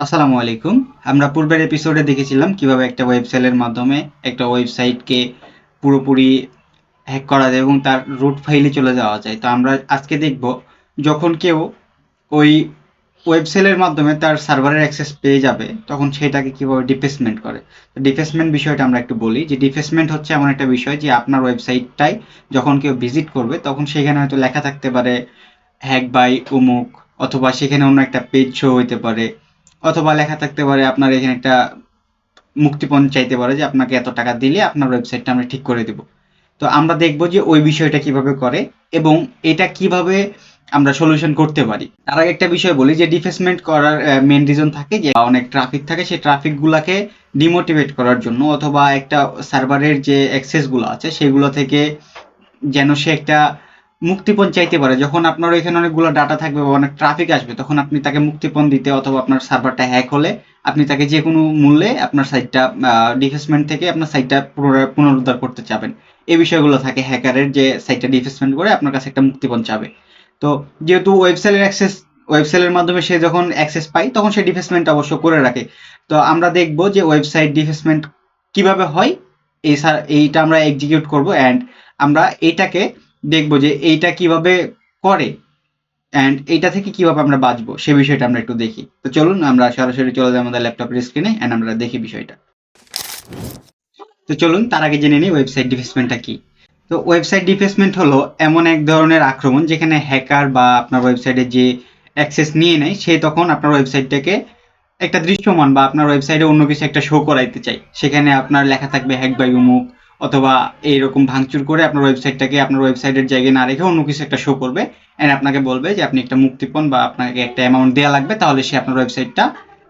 আসসালামু আলাইকুম। আমরা পূর্বের এপিসোডে দেখেছিলাম কিভাবে একটা ওয়েবসাইটের মাধ্যমে একটা ওয়েবসাইটকে পুরোপুরি হ্যাক করা যায় এবং তার রুট ফাইলে চলে যাওয়া যায়। তো আমরা আজকে দেখব যখন কেউ ওই ওয়েবসাইটের মাধ্যমে তার সার্ভারের অ্যাক্সেস পেয়ে যাবে তখন সেটাকে কিভাবে ডিফেসমেন্ট করে। তো ডিফেসমেন্ট বিষয়টা আমরা একটু বলি যে ডিফেসমেন্ট হচ্ছে এমন একটা বিষয় যে আপনার ওয়েবসাইটটাই যখন কেউ ভিজিট করবে তখন সেখানে হয়তো লেখা থাকতে পারে হ্যাক বাই অমুক, অথবা সেখানে অন্য একটা পেজ শো হইতে পারে, অথবা লেখা থাকতে পারে আপনার এখানে একটা মুক্তিপণ চাইতে পারে যে আপনাকে এত টাকা দিলে আপনার ওয়েবসাইটটা আমরা ঠিক করে দেব। তো আমরা দেখব যে ওই বিষয়টা কিভাবে করে এবং এটা কিভাবে আমরা সলিউশন করতে পারি। তার আগে একটা বিষয় বলি যে ডিফেসমেন্ট করার মেন রিজন থাকে যে অনেক ট্রাফিক থাকে, সেই ট্রাফিক গুলাকে ডিমোটিভেট করার জন্য, অথবা একটা সার্ভারের যে অ্যাক্সেস গুলো আছে সেগুলো থেকে যেন সে একটা মুক্তিপণ চাইতে পারে। যখন আপনার এখানে অনেকগুলো ডাটা থাকবে বা অনেক ট্রাফিক আসবে তখন আপনি তাকে মুক্তিপণ দিতে, অথবা আপনার সার্ভারটা হ্যাক হলে আপনি তাকে যে কোনো মূল্যে আপনার সাইটটা ডিফেসমেন্ট থেকে আপনার সাইটটা পুনরুদ্ধার করতে চাবেন। এই বিষয়গুলো থাকে হ্যাকারের, যে সাইটটা ডিফেসমেন্ট করে আপনার কাছে একটা মুক্তিপণ চাবে। তো যেহেতু ওয়েবসাইটের মাধ্যমে সে যখন অ্যাক্সেস পায় তখন সে ডিফেসমেন্ট অবশ্য করে রাখে। তো আমরা দেখব যে ওয়েবসাইট ডিফেসমেন্ট কিভাবে হয়, এইটা আমরা এক্সিকিউট করব অ্যান্ড আমরা এইটাকে দেখবো যে এইটা কিভাবে করে অ্যান্ড এইটা থেকে কিভাবে আমরা বাঁচবো সে বিষয়টা আমরা একটু দেখি। তো চলুন আমরা সরাসরি চলে যাই আমাদের ল্যাপটপের স্ক্রিনে অ্যান্ড আমরা দেখি বিষয়টা। তো চলুন তার আগে জেনে নিই ওয়েবসাইট ডিফেসমেন্টটা কি। তো ওয়েবসাইট ডিফেসমেন্ট হলো এমন এক ধরনের আক্রমণ যেখানে হ্যাকার বা আপনার ওয়েবসাইটে যে অ্যাক্সেস নিয়ে নেয় সে তখন আপনার ওয়েবসাইটটাকে একটা দৃশ্যমান বা আপনার ওয়েবসাইটে অন্য কিছু একটা শো করাইতে চাই। সেখানে আপনার লেখা থাকবে হ্যাক বাই অমুক, অথবা এইরকম ভাঙচুর করে আপনার ওয়েবসাইটটাকে আপনার ওয়েবসাইটের জায়গায় না রেখে অন্য কিছু একটা শো করবে অ্যান্ড আপনাকে বলবে যে আপনি একটা মুক্তিপণ বা আপনাকে একটা অ্যামাউন্ট দেওয়া লাগবে, তাহলে সে আপনার ওয়েবসাইটটা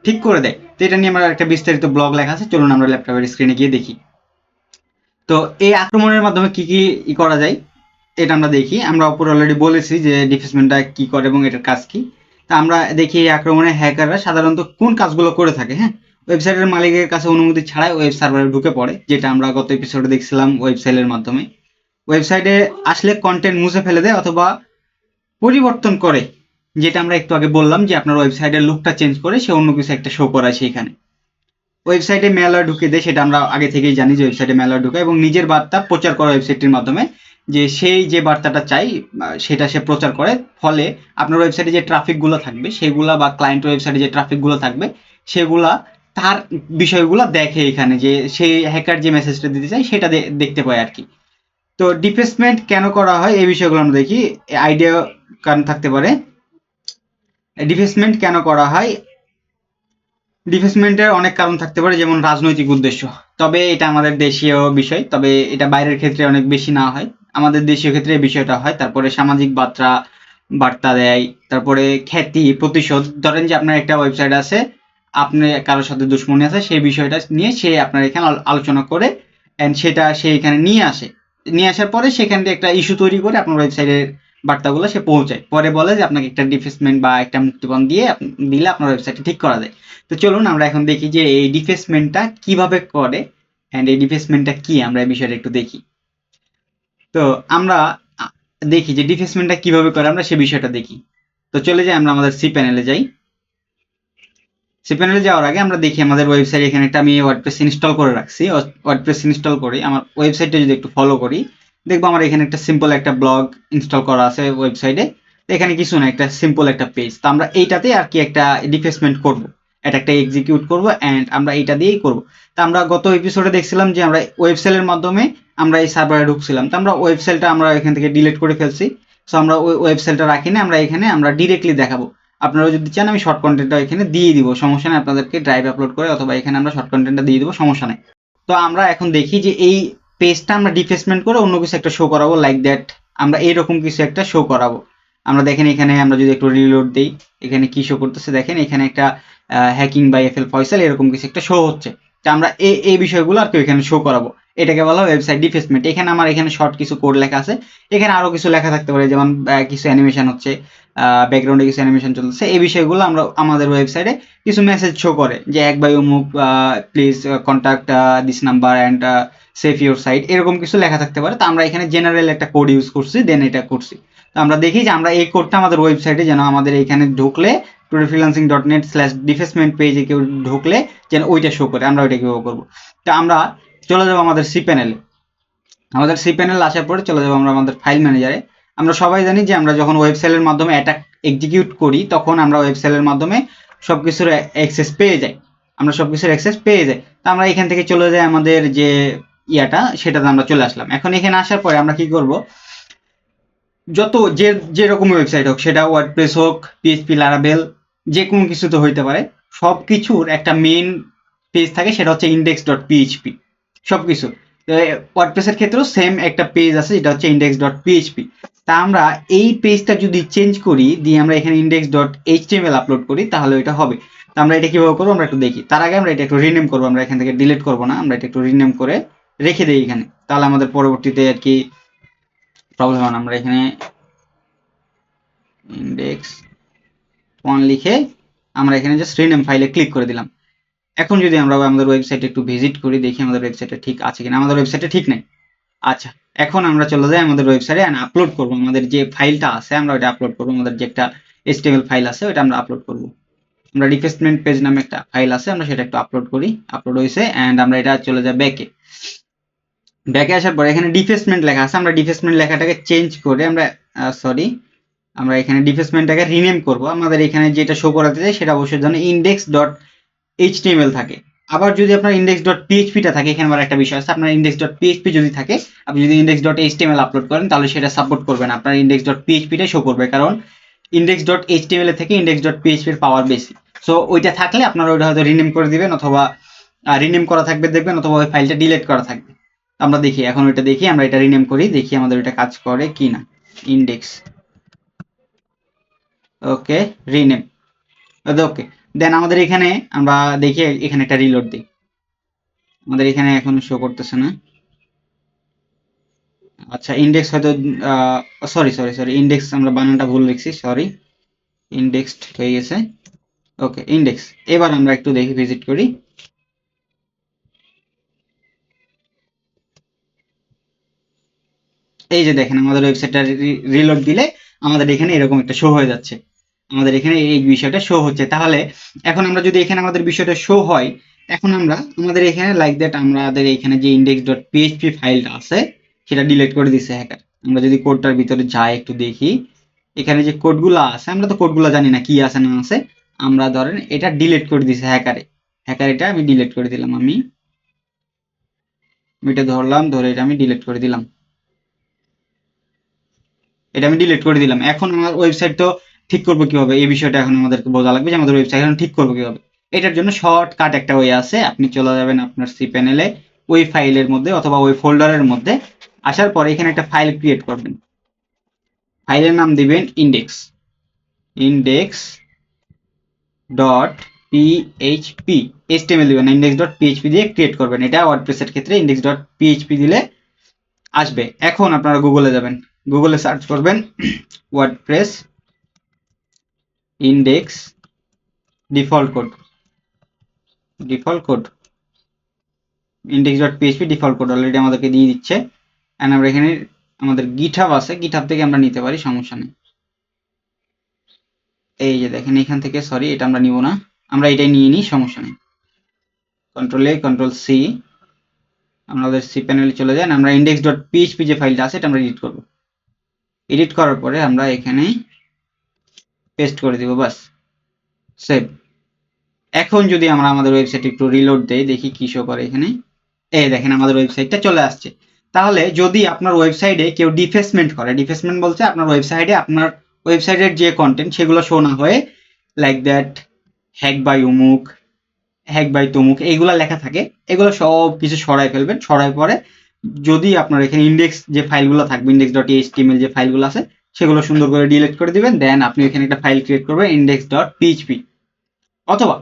ঠিক করে দেয়। তো এটা নিয়ে আমার একটা বিস্তারিত ব্লগ লেখা আছে, চলুন আমরা ল্যাপটপের স্ক্রিনে গিয়ে দেখি। তো এই আক্রমণের মাধ্যমে কি কি করা যায় এটা আমরা দেখি। আমরা উপরে অলরেডি বলেছি যে ডিফেসমেন্টটা কি করে এবং এটার কাজ কি। তা আমরা দেখি এই আক্রমণে হ্যাকাররা সাধারণত কোন কাজগুলো করে থাকে। হ্যাঁ, ওয়েবসাইটের মালিকের কাছে অনুমতি ছাড়াই ওয়েব সার্ভারে ঢুকে পড়ে, যেটা আমরা গত এপিসোডে দেখছিলাম ওয়েবসাইটের মাধ্যমে। ওয়েবসাইটে আসলে কন্টেন্ট মুছে ফেলে দেয় অথবা পরিবর্তন করে, যেটা আমরা একটু আগে বললাম যে আপনার ওয়েবসাইটের লুকটা চেঞ্জ করে সে অন্য কিছু একটা শো করায় সেইখানে। ওয়েবসাইটে ম্যালওয়্যার ঢুকিয়ে দেয়, সেটা আমরা আগে থেকেই জানি যে ওয়েবসাইটে ম্যালওয়্যার ঢুকায় এবং নিজের বার্তা প্রচার করে ওয়েবসাইটটির মাধ্যমে, যে সেই যে বার্তাটা চাই সেটা সে প্রচার করে। ফলে আপনার ওয়েবসাইটে যে ট্রাফিকগুলো থাকবে সেগুলা, বা ক্লায়েন্ট ওয়েবসাইটে যে ট্রাফিকগুলো থাকবে সেগুলা তার বিষয়গুলো দেখে এখানে, যে সেই হ্যাকার যে মেসেজটা দিতে চায় সেটা দেখতে পায় আর কি। তো ডিফেসমেন্ট কেন করা হয় এই বিষয়গুলো আমরা দেখি। আইডিয়া কারণ থাকতে পারে। ডিফেসমেন্ট কেন করা হয়, ডিফেসমেন্টের অনেক কারণ থাকতে পারে, যেমন রাজনৈতিক উদ্দেশ্য। তবে এটা আমাদের দেশীয় বিষয়, তবে এটা বাইরের ক্ষেত্রে অনেক বেশি না হয়, আমাদের দেশীয় ক্ষেত্রে এই বিষয়টা হয়। তারপরে সামাজিক বার্তা দেয়, তারপরে খ্যাতি, প্রতিশোধ। ধরেন যে আপনার একটা ওয়েবসাইট আছে, আপনি কারোর সাথে দুশ্মনী আছে, সেই বিষয়টা নিয়ে সে আপনার এখানে আলোচনা করে এন্ড সেটা সে এখানে নিয়ে আসার পরে সেখান থেকে একটা ইস্যু তৈরি করে আপনার ওয়েবসাইটের বার্তাগুলো সে পৌঁছায়, পরে বলে যে আপনাকে একটা ডিফেসমেন্ট বা একটা মুক্তিপণ দিলে আপনার ওয়েবসাইটটা ঠিক করা যায়। তো চলুন আমরা এখন দেখি যে এই ডিফেসমেন্টটা কিভাবে করে এন্ড এই ডিফেসমেন্টটা কি, আমরা এই বিষয়টা একটু দেখি। তো আমরা দেখি যে ডিফেসমেন্টটা কিভাবে করে, আমরা সেই বিষয়টা দেখি। তো চলে যাই, আমরা আমাদের সি প্যানেলে যাই। সি প্যানেলে যাওয়ার আগে আমরা দেখি আমাদের ওয়েবসাইট, এখানে একটা আমি ওয়ার্ডপ্রেস ইনস্টল করে রাখছি। ওয়ার্ডপ্রেস ইনস্টল করে আমার ওয়েবসাইটটা যদি একটু ফলো করি, দেখবো আমার এখানে একটা সিম্পল একটা ব্লগ ইনস্টল করা আছে ওয়েবসাইটে। এখানে কিছু না, একটা সিম্পল একটা পেজ। তো আমরা এইটাতে আর কি একটা ডিফেসমেন্ট করব, এটা একটা এক্সিকিউট করব এন্ড আমরা এইটা দিয়েই করব। তো আমরা গত এপিসোডে দেখছিলাম যে আমরা ওয়েবসাইটের মাধ্যমে আমরা এই সার্ভারে ঢুকছিলাম, তো আমরা ওয়েবসাইটটা আমরা এখান থেকে ডিলিট করে ফেলছি। সো আমরা ওই ওয়েবসাইটটা রাখি না, আমরা এখানে আমরা ডিরেক্টলি দেখাবো। আপনারা যদি চান আমি শর্ট কন্টেন্টটা এখানে দিয়ে দিব, সমস্যা নেই, আপনাদেরকে ড্রাইভ আপলোড করে অথবা এখানে আমরা শর্ট কন্টেন্টটা দিয়ে দিব, সমস্যা নেই। তো আমরা এখন দেখি যে এই পেজটা আমরা ডিফেসমেন্ট করে অন্য কিছু একটা শো করাবো, লাইক দ্যাট আমরা এইরকম কিছু একটা শো করাবো। আমরা দেখেন এখানে আমরা যদি একটু রিলোড দেই, এখানে কি শো করতেছে দেখেন, এখানে একটা হ্যাকিং বাই এফএল ফয়সাল এরকম কিছু একটা শো হচ্ছে। তো আমরা এই বিষয়গুলো আর কি এখানে শো করাবো, এটাকে বলা হয় ওয়েবসাইট ডিফেসমেন্ট। এখানে আমার এখানে শর্ট কিছু কোড লেখা আছে, এখানে আরো কিছু লেখা থাকতে পারে, যেমন কিছু অ্যানিমেশন হচ্ছে, ব্যাকগ্রাউন্ডে কিছু অ্যানিমেশন চলতেছে, এই বিষয়গুলো আমরা আমাদের ওয়েবসাইটে কিছু মেসেজ শো করে যে এক বাই অমুক, please contact this number and save your site, এরকম কিছু লেখা থাকতে পারে। তো আমরা এখানে জেনারেল একটা কোড ইউজ করছি, দেন এটা করছি। তো আমরা দেখি যে আমরা এই কোডটা আমাদের ওয়েবসাইটে যেন আমাদের এখানে ঢুকলে tourfreelancing.net/defacement পেজে কেউ ঢুকলে যেন ওইটা শো করে। আমরা ওইটা কিভাবে করবো? তো আমরা চলে যাবো আমাদের সি প্যানেলে। আমাদের সি প্যানেল আসার পরে চলে যাবো আমরা আমাদের ফাইল ম্যানেজারে। আমরা সবাই জানি যে আমরা যখন ওয়েব সেলের মাধ্যমে অ্যাটাক এক্সিকিউট করি তখন আমরা ওয়েব সেলের মাধ্যমে সবকিছুর অ্যাক্সেস পেয়ে যাই। তা আমরা এখান থেকে চলে যাই আমাদের যে সেটাতে আমরা চলে আসলাম। এখন এখানে আসার পরে আমরা কি করব, যত যেরকম ওয়েবসাইট হোক, সেটা ওয়ার্ডপ্রেস হোক, পিএইচপি, লারাভেল, যে কোনো কিছু তো হইতে পারে, সব কিছুর একটা মেইন পেজ থাকে, সেটা হচ্ছে index.php। সবকিছু ওয়ার্ডপ্রেসের ক্ষেত্রেও সেম একটা পেজ আছে যেটা হচ্ছে index.php। তা আমরা এই পেজটা যদি চেঞ্জ করি, দিয়ে আমরা এখানে index.html আপলোড করি, তাহলে এটা হবে। তো আমরা এটা কিভাবে করবো আমরা একটু দেখি। তার আগে আমরা এটা একটু রিনেম করবো, আমরা এখান থেকে ডিলিট করবো না, আমরা এটা একটু রিনেম করে রেখে দিই এখানে, তাহলে আমাদের পরবর্তীতে আর কি প্রবলেম হয় না। আমরা এখানে index1 লিখে আমরা এখানে জাস্ট রিনেম ফাইলে ক্লিক করে দিলাম। এখন যদি আমরা আমাদের ওয়েবসাইটে একটু ভিজিট করি, দেখি আমাদের ওয়েবসাইটে ঠিক আছে কিনা। আমাদের ওয়েবসাইটে ঠিক নাই। আচ্ছা, এখন আমরা চলে যাই আমাদের ওয়েবসাইটে এন্ড আপলোড করব আমাদের যে ফাইলটা আছে, আমরা ওটা আপলোড করব। আমাদের যে একটা HTML ফাইল আছে ওটা আমরা আপলোড করব। আমরা ডিফেসমেন্ট পেজ নামে একটা ফাইল আছে, আমরা সেটা একটু আপলোড করি। আপলোড হয়েছে এন্ড আমরা এটা চলে যাই ব্যাকে আসার পরে এখানে ডিফেসমেন্ট লেখা আছে, আমরা ডিফেসমেন্ট লেখাটাকে চেঞ্জ করে আমরা এখানে ডিফেসমেন্টটাকে রিনেম করব। আমাদের এখানে যেটা শো করাতে চাই সেটা অবশ্যই যেন index.html থাকে। আবার যদি আপনার index.php টা থাকে, এখানে আবার একটা বিষয় আছে, আপনার index.php যদি থাকে, আপনি যদি index.html আপলোড করেন তাহলে সেটা সাপোর্ট করবে না, আপনার index.php টাই শো করবে, কারণ index.html এর থেকে index.php এর পাওয়ার বেশি। সো ওইটা থাকলে আপনারা ওইটা হয়তো রিনেম করে দিবেন, অথবা রিনেম করা থাকবে দেখবেন, অথবা ওই ফাইলটা ডিলিট করা থাকবে। আমরা দেখি, এখন ওইটা দেখি, আমরা এটা রিনেম করি, দেখি আমাদের ওইটা কাজ করে কিনা। ইন্ডেক্স, ওকে, রিনেম, ওকে। দেন আমাদের এখানে আমরা দেখি, এখানে একটা রিলোড দিই, আমাদের এখানে এখন শো করতেছে না। আচ্ছা, ইন্ডেক্স হয়তো সরি, ইন্ডেক্স আমরা বানানটা ভুল লিখছি, সরি। ইন্ডেক্সড হয়ে গেছে, ওকে, ইন্ডেক্স। এবার আমরা একটু দেখি, ভিজিট করি। এই যে দেখেন আমাদের ওয়েবসাইটটা রিলোড দিলে আমাদের এখানে এরকম একটা শো হয়ে যাচ্ছে, আমাদের এখানে এই বিষয়টা শো হচ্ছে। তাহলে এখন আমরা যদি এখানে আমাদের বিষয়টা শো হয়, এখন আমরা আমাদের এখানে লাইক দ্যাট আমাদের এখানে যে index.php ফাইলটা আছে সেটা ডিলিট করে দিছে হ্যাকার। আমরা যদি কোডটার ভিতরে যাই একটু দেখি, এখানে যে কোডগুলো আছে, আমরা তো কোডগুলো জানি না কি আছে না আছে, আমরা ধরেন এটা ডিলিট করে দিছে হ্যাকার এটা আমি ডিলিট করে দিলাম। আমি এটা ধরলাম, ধরে এটা আমি ডিলিট করে দিলাম, এখন আমার ওয়েবসাইট তো ঠিক করবো কিভাবে, এই বিষয়টা এখন আমাদেরকে বোঝা লাগবে যে আমাদের ওয়েবসাইট এখন ঠিক করবো কিভাবে। এটার জন্য শর্টকাট একটা ওয়ে আছে, আপনি চলে যাবেন আপনার সি প্যানেলে, ওই ফাইলের মধ্যে অথবা ওই ফোল্ডারের মধ্যে আসার পরে এখানে একটা ফাইল ক্রিয়েট করবেন। ফাইলের নাম দিবেন index.php, HTML দিবেন না, index.php দিয়ে ক্রিয়েট করবেন। এটা ওয়ার্ডপ্রেসের ক্ষেত্রে index.php দিলে আসবে। এখন আপনারা গুগলে যাবেন, গুগলে সার্চ করবেন WordPress index default code index.php default code already আমাদেরকে দিয়ে দিচ্ছে। এন্ড আমরা এখানে আমাদের গিটহাব আছে, গিটহাব থেকে আমরা নিতে পারি, সমস্যা নেই। এই যে দেখেন এখান থেকে, সরি এটা আমরা নিব না, আমরা এটাই নিয়ে নিই, সমস্যা নেই। কন্ট্রোল A কন্ট্রোল C, আমাদের সি প্যানেলে চলে যান। আমরা index.php যে ফাইলটা আছে এটা আমরা এডিট করব। এডিট করার পরে আমরা এখানে পেস্ট করে দিব, বাস, সেভ। এখন যদি আমরা আমাদের ওয়েবসাইট একটু রিলোড দেই, দেখি কি শো করে এখানে। এই দেখেন আমাদের ওয়েবসাইটটা চলে আসছে। তাহলে যদি আপনার ওয়েবসাইটে কেউ ডিফেসমেন্ট করে, ডিফেসমেন্ট বলতে আপনার ওয়েবসাইটের যে কন্টেন্ট সেগুলো শো না হয়ে লাইক দ্যাট হ্যাক বাই অমুক, হ্যাক বাই তমুক এইগুলা লেখা থাকে, এগুলো সব কিছু সরাই ফেলবেন। সরাই পরে যদি আপনার এখানে ইন্ডেক্স যে ফাইলগুলো থাকবে, index.html যে ফাইলগুলো আছে সেগুলো সুন্দর করে ডিলিট করে দিবেন। দেন আপনি এখানে একটা ফাইল ক্রিয়েট করবেন index.php। অথবা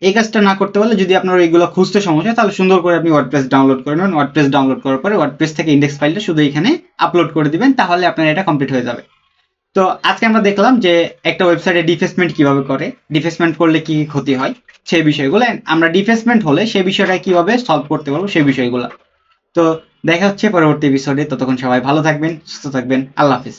এই কাজটা না করতে পারলে, যদি আপনার এইগুলো খুঁজতে সমস্যা, তাহলে সুন্দর করে আপনি ওয়ার্ডপ্রেস ডাউনলোড করে নেবেন। ওয়ার্ডপ্রেস ডাউনলোড করার পরে ওয়ার্ডপ্রেস থেকে ইন্ডেক্স ফাইলটা শুধু এখানে আপলোড করে দিবেন, তাহলে আপনার এটা কমপ্লিট হয়ে যাবে। তো আজকে আমরা দেখলাম যে একটা ওয়েবসাইটে ডিফেসমেন্ট কিভাবে করে, ডিফেসমেন্ট করলে কি কি ক্ষতি হয় সেই বিষয়গুলো, আমরা ডিফেসমেন্ট হলে সেই বিষয়টা কিভাবে সলভ করতে পারবো সেই বিষয়গুলো। তো দেখা হচ্ছে পরবর্তী এপিসোডে, ততক্ষণ সবাই ভালো থাকবেন, সুস্থ থাকবেন, আল্লাহ হাফিজ।